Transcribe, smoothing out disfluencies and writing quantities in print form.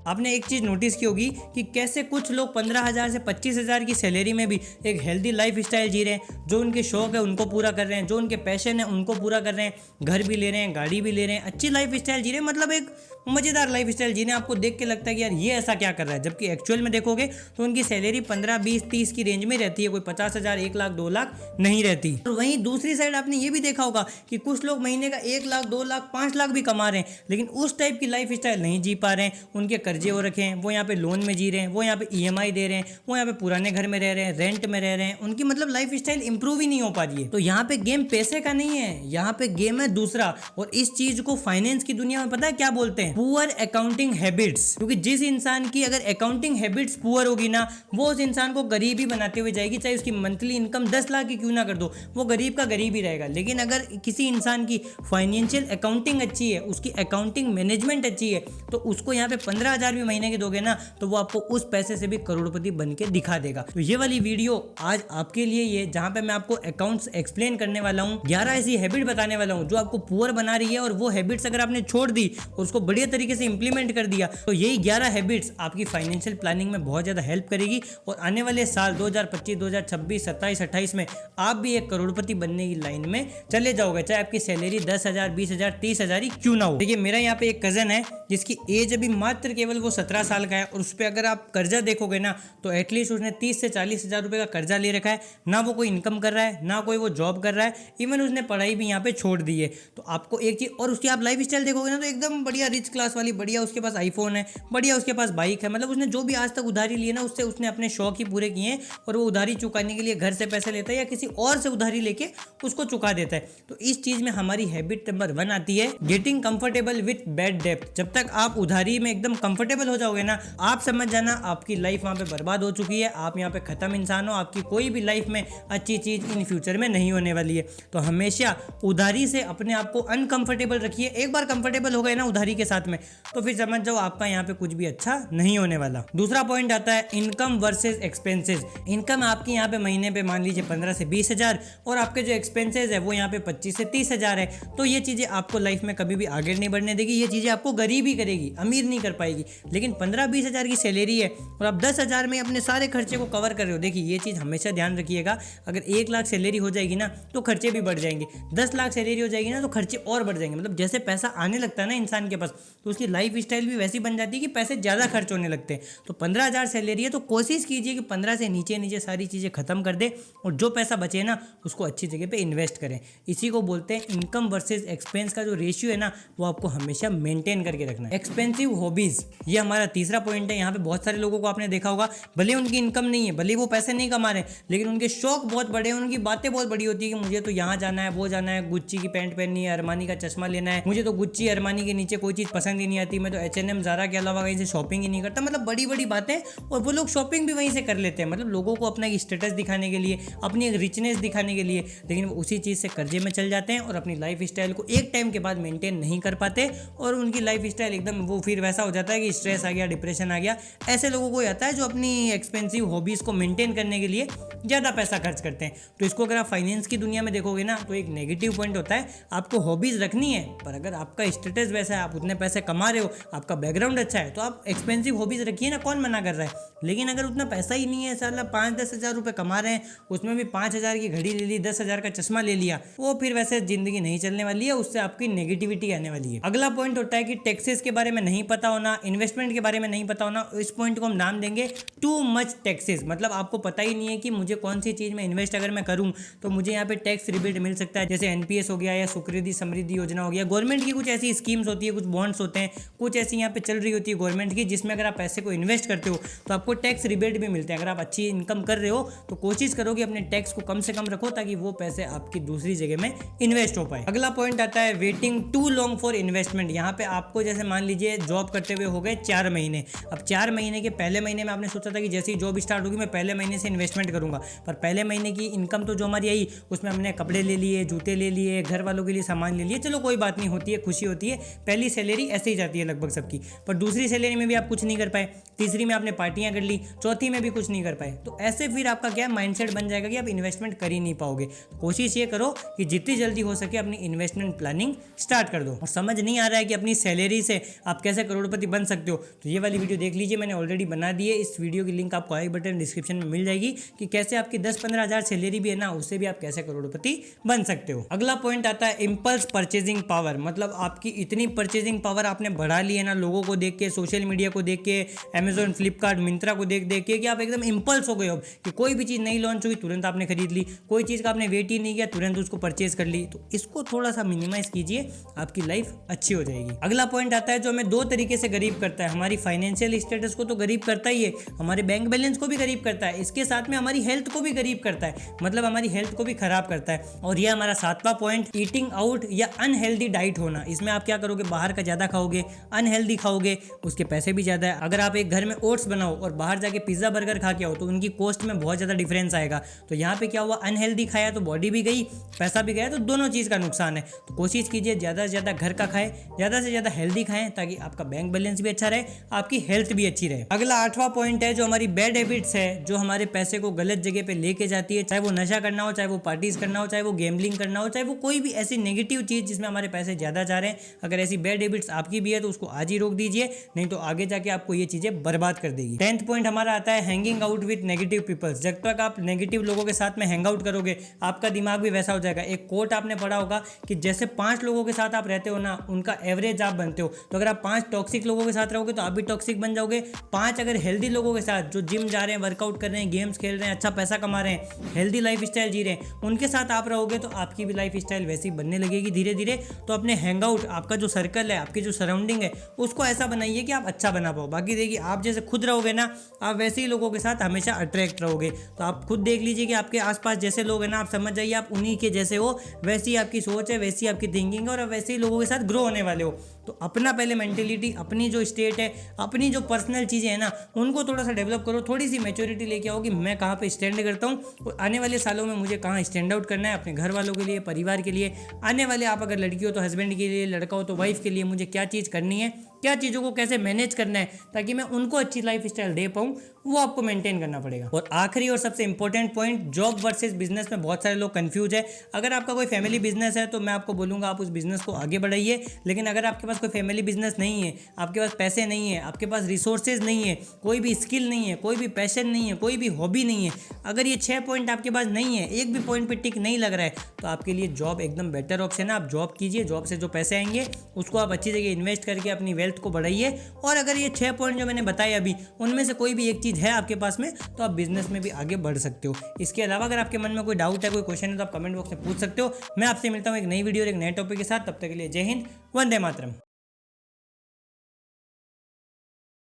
आपने एक चीज़ नोटिस की होगी कि कैसे कुछ लोग 15,000 से 25,000 की सैलरी में भी एक हेल्दी लाइफ स्टाइल जी रहे हैं, जो उनके शौक है उनको पूरा कर रहे हैं, जो उनके पैशन है उनको पूरा कर रहे हैं, घर भी ले रहे हैं, गाड़ी भी ले रहे हैं, अच्छी लाइफ स्टाइल जी रहे हैं, मतलब एक मज़ेदार लाइफ स्टाइल जी रहे हैं। आपको देख के लगता है कि यार ये ऐसा क्या कर रहा है, जबकि एक्चुअल में देखोगे तो उनकी सैलरी 15, 20, 30 की रेंज में रहती है, कोई 50,000, 1 लाख, 2 लाख नहीं रहती। और वहीं दूसरी साइड आपने ये भी देखा होगा कि कुछ लोग महीने का 1 लाख, 2 लाख, 5 लाख भी कमा रहे हैं, लेकिन उस टाइप की लाइफ स्टाइल नहीं जी पा रहे हैं। उनके कर्जे हो रखे हैं, वो यहाँ पे लोन में जी रहे हैं, वो यहाँ पे EMI दे रहे हैं, वो यहाँ पे पुराने घर में रह रहे हैं, रेंट में रह रहे हैं, उनकी मतलब लाइफ स्टाइल इंप्रूव ही नहीं हो पा रही है। तो यहाँ पे गेम पैसे का नहीं है, यहाँ पे गेम है दूसरा। और इस चीज को फाइनेंस की दुनिया में पता है क्या बोलते हैं? Poor accounting habits. क्योंकि जिस इंसान की अगर अकाउंटिंग हैबिट्स पुअर होगी ना, वो उस इंसान को गरीब ही बनाते हुए जाएगी, चाहे उसकी मंथली इनकम 10 लाख की क्यों ना कर दो, वो गरीब का गरीब ही रहेगा। लेकिन अगर किसी इंसान की फाइनेंशियल अकाउंटिंग अच्छी है, उसकी अकाउंटिंग मैनेजमेंट अच्छी है, तो उसको यहाँ पे 15,000 भी महीने के दोगे ना, तो वो आपको उस पैसे से भी करोड़पति बन के दिखा देगा। तो ये वाली वीडियो आज आपके लिए ये, जहां पे मैं आपको अकाउंट्स एक्सप्लेन करने वाला हूँ, 11 ऐसी हैबिट बताने वाला हूँ जो आपको पुअर बना रही है। और वो हैबिट्स अगर आपने छोड़ दी और उसको बढ़िया तरीके से इंप्लीमेंट कर दिया, तो यही 11 हैबिट्स आपकी फाइनेंशियल प्लानिंग में बहुत ज्यादा हेल्प करेगी। और आने वाले साल 2025, 2026, 27, 28 में आप भी एक करोड़पति बनने की लाइन में चले जाओगे, चाहे आपकी सैलरी 10,000, 20,000, 30,000 ही क्यों ना हो। देखिए मेरा यहाँ पे एक कजन है जिसकी एज अभी मात्र केवल वो 17 साल का है, और उस पर अगर आप कर्जा देखोगे ना, तो एटलीस्ट उसने 30 से 40,000 रुपए का कर्जा ले रखा है। ना वो कोई इनकम कर रहा है, ना कोई वो जॉब कर रहा है, इवन उसने पढ़ाई भी यहाँ पे छोड़ दी है। तो आपको एक चीज, और उसकी आप लाइफ स्टाइल देखोगे ना, तो एकदम बढ़िया रिच क्लास वाली, बढ़िया उसके पास आईफोन है, बढ़िया उसके पास बाइक है। मतलब उसने जो भी आज तक उधारी ली है ना, उससे उसने अपने शौक ही पूरे किए हैं, और वो उधारी चुकाने के लिए घर से पैसे लेता है या किसी और से उधारी लेके उसको चुका देता है। तो इस चीज में हमारी हैबिट नंबर 1 आती है गेटिंग कंफर्टेबल विथ बैड डेब्ट। जब तक आप उधारी में एकदम कंफर्टेबल हो जाओगे ना, आप समझ जाना आपकी लाइफ वहां पे बर्बाद हो चुकी है, आप यहाँ पे खत्म इंसान हो, आपकी कोई भी लाइफ में अच्छी चीज इन फ्यूचर में नहीं होने वाली है। तो हमेशा उधारी से अपने आप को अनकंफर्टेबल रखिए। एक बार कंफर्टेबल हो गए ना उधारी के साथ में, तो फिर समझ जाओ आपका यहाँ पे कुछ भी अच्छा नहीं होने वाला। दूसरा पॉइंट आता है इनकम वर्सेज एक्सपेंसेस। इनकम आपकी यहाँ पे महीने पे मान लीजिए 15 से 20,000, और आपके जो एक्सपेंसेस है वो यहाँ पे 25 से 30,000 है। तो ये चीजें आपको लाइफ में कभी भी आगे नहीं बढ़ने देगी, ये चीजें आपको गरीब ही करेगी, अमीर नहीं कर पाएगी। लेकिन 15-20,000 की सैलरी है और आप 10,000 में अपने सारे खर्चे को कवर कर रहे हो। देखिए ये चीज़ हमेशा ध्यान रखिएगा, अगर 1 लाख सैलरी हो जाएगी ना, तो खर्चे भी बढ़ जाएंगे। 10 लाख सैलरी हो जाएगी ना, तो खर्चे और बढ़ जाएंगे। मतलब जैसे पैसा आने लगता है ना इंसान के पास, तो उसकी लाइफ स्टाइल भी वैसी बन जाती है कि पैसे ज़्यादा खर्च होने लगते हैं। तो 15,000 सैलरी है, तो कोशिश कीजिए कि 15 से नीचे नीचे सारी चीज़ें खत्म कर दे, और जो पैसा बचे ना उसको अच्छी जगह पे इन्वेस्ट करें। इसी को बोलते हैं इनकम वर्सेज एक्सपेंस का जो रेशियो है ना, वो आपको हमेशा मेंटेन करके रखना है। एक्सपेंसिव हॉबीज, ये हमारा तीसरा पॉइंट है। यहाँ पे बहुत सारे लोगों को आपने देखा होगा, भले उनकी इनकम नहीं है, भले वो पैसे नहीं कमा रहे, लेकिन उनके शौक बहुत बड़े हैं, उनकी बातें बहुत बड़ी होती है कि मुझे तो यहाँ जाना है, वो जाना है, गुच्ची की पैंट पहननी है, अरमानी का चश्मा लेना है, मुझे तो गुच्ची अरमानी के नीचे कोई चीज़ पसंद ही नहीं आती, मैं तो H&M ज़ारा के अलावा कहीं से शॉपिंग ही नहीं करता। मतलब बड़ी बड़ी बातें, और वो लोग शॉपिंग भी वहीं से कर लेते हैं, मतलब लोगों को अपना एक स्टेटस दिखाने के लिए, अपनी एक रिचनेस दिखाने के लिए। लेकिन वो उसी चीज़ से कर्जे में चल जाते हैं और अपनी लाइफ स्टाइल को एक टाइम के बाद मेंटेन नहीं कर पाते, और उनकी लाइफ स्टाइल एकदम वो फिर वैसा हो जाता है कि स्ट्रेस आ गया, डिप्रेशन आ गया। ऐसे लोगों को आता है जो अपनी एक्सपेंसिव हॉबीज़ को मेंटेन करने के लिए ज़्यादा पैसा खर्च करते हैं। तो इसको अगर आप फाइनेंस की दुनिया में देखोगे ना, तो एक नेगेटिव पॉइंट होता है। आपको हॉबीज़ रखनी है, पर अगर आपका स्टेटस वैसा है, आप उतने पैसे कमा रहे हो, आपका बैकग्राउंड अच्छा है, तो आप एक्सपेंसिव हॉबीज़ रखिए ना, कौन मना कर रहा है। लेकिन अगर उतना पैसा ही नहीं है, साला 5-10 हज़ार रुपये कमा रहे हैं, उसमें भी 5,000 की घड़ी ले ली, 10,000 का चश्मा ले लिया, वो फिर वैसे जिंदगी नहीं चलने वाली है, उससे आपकी नेगेटिविटी आने वाली है। अगला पॉइंट होता है कि टैक्सेस के बारे में नहीं पता होना, इन्वेस्टमेंट के बारे में नहीं पता होना। इस पॉइंट को हम नाम देंगे टू मच टैक्सेस। मतलब आपको पता ही नहीं है कि मुझे कौन सी चीज़ में इन्वेस्ट अगर मैं करूं तो मुझे यहाँ पे टैक्स रिबेट मिल सकता है, जैसे NPS हो गया या सुकृति समृद्धि योजना हो गया। गवर्नमेंट की कुछ ऐसी स्कीम्स होती है, कुछ बॉन्ड्स होते हैं, कुछ ऐसी यहाँ पे चल रही होती है गवर्नमेंट की, जिसमें अगर आप पैसे को इन्वेस्ट करते हो तो आपको टैक्स रिबेट भी मिलते हैं। अगर आप अच्छी इनकम कर रहे हो तो कोशिश करो कि अपने टैक्स को कम से कम रखो, ताकि वो पैसे आपकी दूसरी जगह में इन्वेस्ट हो पाए। अगला पॉइंट आता है waiting too long for investment. यहाँ पे आपको जैसे मान लीजिए जॉब करते हुए हो गए 4 महीने, अब 4 महीने के पहले महीने में आपने सोचा था कि जैसे ही जॉब स्टार्ट होगी मैं पहले महीने से इन्वेस्टमेंट करूंगा, पर पहले महीने की इनकम तो जो हमारी आई उसमें हमने कपड़े ले लिए, जूते ले लिए, घर वालों के लिए सामान ले लिए, चलो कोई बात नहीं, होती है, खुशी होती है। पहली सैलरी ऐसे ही जाती है लगभग सबकी, पर दूसरी सैलरी में भी आप कुछ नहीं कर पाए, तीसरी में आपने पार्टियां कर ली, चौथी में भी कुछ नहीं कर पाए। तो ऐसे फिर आपका क्या माइंडसेट बन जाएगा कि आप इन्वेस्टमेंट कर ही नहीं पाओगे। कोशिश ये करो कि जितनी जल्दी हो सके अपनी इन्वेस्टमेंट प्लानिंग स्टार्ट कर दो। और समझ नहीं आ रहा है कि अपनी सैलरी से आप कैसे करोड़पति बन सकते सकते हो। तो ये वाली वीडियो देख लीजिए, मैंने ऑलरेडी बना दी है। इस वीडियो की लिंक आपको आई बटन डिस्क्रिप्शन में मिल जाएगी कि कैसे आपकी 10-15 हज़ार सैलरी भी है ना, उससे भी आप कैसे करोड़पति बन सकते हो। अगला पॉइंट आता है इम्पल्स परचेजिंग पावर। मतलब आपकी इतनी परचेजिंग पावर आपने बढ़ा ली है ना, लोगों को देख के, सोशल मीडिया को देख के, अमेजोन, फ्लिपकार्ट, मिंत्रा को देख देख के, कि आप एकदम इम्पल्स हो गए हो कि कोई भी चीज़ नई लॉन्च हुई तुरंत आपने खरीद ली, कोई चीज़ का आपने वेट ही नहीं किया तुरंत उसको परचेज कर ली। तो इसको थोड़ा सा मिनिमाइज कीजिए, आपकी लाइफ अच्छी हो जाएगी। अगला पॉइंट आता है जो हमें दो तरीके से गरीब करता है। हमारी फाइनेंशियल स्टेटस को तो गरीब करता ही है, हमारे बैंक बैलेंस को भी गरीब करता है, इसके साथ में हमारी हेल्थ को भी गरीब करता है, मतलब हमारी हेल्थ को भी खराब करता है। और यह हमारा 7वां पॉइंट, ईटिंग आउट या अनहेल्दी डाइट होना। इसमें आप क्या करोगे, बाहर का ज़्यादा खाओगे, अनहेल्दी खाओगे, उसके पैसे भी ज़्यादा है। अगर आप एक घर में ओट्स बनाओ और बाहर जाके पिज्ज़ा बर्गर खा के आओ तो उनकी कॉस्ट में बहुत ज़्यादा डिफरेंस आएगा। तो यहाँ पे क्या हुआ, अनहेल्दी खाया तो बॉडी भी गई, पैसा भी गया, तो दोनों चीज़ का नुकसान है। तो कोशिश कीजिए ज़्यादा से ज़्यादा घर का खाएं, ज़्यादा से ज़्यादा हेल्दी खाएं, ताकि आपका बैंक बैलेंस भी अच्छा रहे, आपकी हेल्थ भी अच्छी रहे। अगला 8वां पॉइंट है जो हमारी बैड हैबिट्स है, जो हमारे पैसे को गलत जगह पे लेके जाती है, चाहे वो नशा करना हो, चाहे वो पार्टीज करना हो, चाहे वो गेमलिंग करना हो, चाहे वो कोई भी ऐसी नेगेटिव चीज़ जिसमें हमारे पैसे ज़्यादा जा रहे हैं। अगर ऐसी बैड हैबिट्स आपकी भी है तो उसको आज ही रोक दीजिए, नहीं तो आगे जाके आपको ये चीज़ें बर्बाद कर देगी। 10th पॉइंट हमारा आता है hanging out with negative peoples. जब तक आप नेगेटिव लोगों के साथ में हैंग आउट करोगे, आपका दिमाग भी वैसा हो जाएगा। एक कोट आपने पढ़ा होगा कि जैसे 5 लोगों के साथ आप रहते हो ना, उनका एवरेज आप बनते हो। तो अगर आप 5 टॉक्सिक लोगों के साथ रहोगे तो आप भी टॉक्सिक बन जाओगे। 5 अगर हेल्दी लोगों के साथ, जो जिम जा रहे हैं, वर्कआउट कर रहे हैं, गेम्स खेल रहे हैं, अच्छा पैसा कमा रहे हैं, हेल्दी लाइफ स्टाइल जी रहे हैं, उनके साथ आप रहोगे तो आपकी भी लाइफ स्टाइल वैसी बनने लगेगी धीरे धीरे। तो अपने हैंग आउट, आपका जो सर्कल है, आपकी जो सराउंडिंग है, उसको ऐसा बनाइए कि आप अच्छा बना पाओ। बाकी देखिए, आप जैसे खुद रहोगे ना, आप वैसे ही लोगों के साथ हमेशा अट्रैक्ट रहोगे। तो आप खुद देख लीजिए कि आपके आसपास जैसे लोग हैं ना, आप समझ जाइए आप उन्हीं के जैसे हो, वैसी आपकी सोच है, वैसी आपकी थिंकिंग है, और आप वैसे ही लोगों के साथ ग्रो होने वाले हो। तो अपना पहले मेंटेलिटी, अपनी जो स्टेट है, अपनी जो पर्सनल चीज़ें हैं ना, उनको थोड़ा सा डेवलप करो, थोड़ी सी मैच्योरिटी लेके आओ कि मैं कहाँ पे स्टैंड करता हूँ और आने वाले सालों में मुझे कहाँ स्टैंड आउट करना है, अपने घर वालों के लिए, परिवार के लिए, आने वाले, आप अगर लड़की हो तो हस्बैंड के लिए, लड़का हो तो वाइफ के लिए, मुझे क्या चीज़ करनी है, क्या चीज़ों को कैसे मैनेज करना है ताकि मैं उनको अच्छी लाइफ स्टाइल दे पाऊँ, वो आपको मेंटेन करना पड़ेगा। और आखिरी और सबसे important point, job versus business में बहुत सारे लोग कंफ्यूज है। अगर आपका कोई फैमिली बिजनेस है तो मैं आपको बोलूँगा आप उस बिजनेस को आगे बढ़ाइए। लेकिन अगर आपके पास कोई फैमिली बिजनेस नहीं है, आपके पास पैसे नहीं है, आपके पास रिसोर्सेज नहीं है, कोई भी स्किल नहीं है, कोई भी पैशन नहीं है, कोई भी हॉबी नहीं है, अगर ये 6 पॉइंट आपके पास नहीं है, एक भी पॉइंट पे टिक नहीं लग रहा है, तो आपके लिए जॉब एकदम बेटर ऑप्शन है। आप जॉब कीजिए, जॉब से जो पैसे आएंगे उसको आप अच्छी जगह इन्वेस्ट करके अपनी वेल्थ को बढ़ाइए। और अगर ये 6 पॉइंट जो मैंने बताए अभी, उनमें से कोई भी एक चीज़ है आपके पास में, तो आप बिजनेस में भी आगे बढ़ सकते हो। इसके अलावा अगर आपके मन में कोई डाउट है, कोई क्वेश्चन है, तो आप कमेंट बॉक्स में पूछ सकते हो। मैं आपसे मिलता हूँ एक नई वीडियो और एक नए टॉपिक के साथ। तब तक के लिए जय हिंद, वंदे मातरम।